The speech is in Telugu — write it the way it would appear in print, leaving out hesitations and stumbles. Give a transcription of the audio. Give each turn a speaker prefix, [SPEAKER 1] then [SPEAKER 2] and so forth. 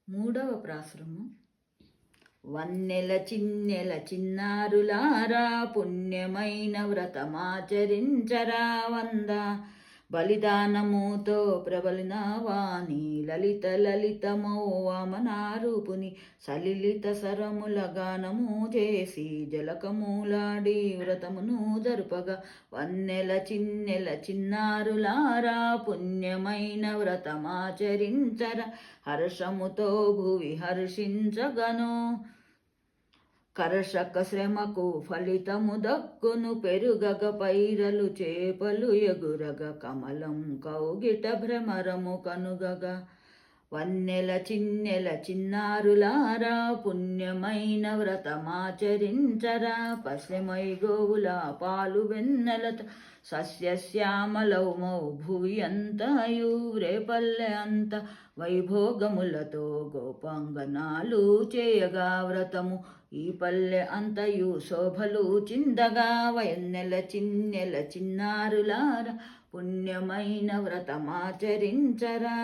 [SPEAKER 1] మూడవ ప్రాసురము. వన్నెల చిన్నెల చిన్నారులారా, పుణ్యమైన వ్రతమాచరించరా వంద. బలిదానముతో ప్రబలిన వాణి, లలిత లలితమౌ వామనారూపుని, సలిలిత సరముల గానము చేసి జలకములాడి వ్రతమును జరుపగా. వన్నెల చిన్నెల చిన్నారులారా, పుణ్యమైన వ్రతమాచరించర, హర్షముతో భువి హర్షించగను. కర్షక శ్రమకు ఫలితము దక్కును, పెరుగగ పైరలు చేపలు ఎగురగ, కమలం కౌగిట భ్రమరము కనుగగా. వన్నెల చిన్నెల చిన్నారులారా, పుణ్యమైన వ్రతమాచరించరా, పశ్చిమై గోవుల పాలు వెన్నెలత, సస్యశ్యామలౌమౌ భువి అంతయు, రేపల్లె అంత వైభోగములతో గోపాంగనాలు చేయగా వ్రతము, ఈ పల్లె అంతయు శోభలు చిందగా. వన్నెల చిన్నెల చిన్నారులారా, పుణ్యమైన వ్రతమాచరించరా.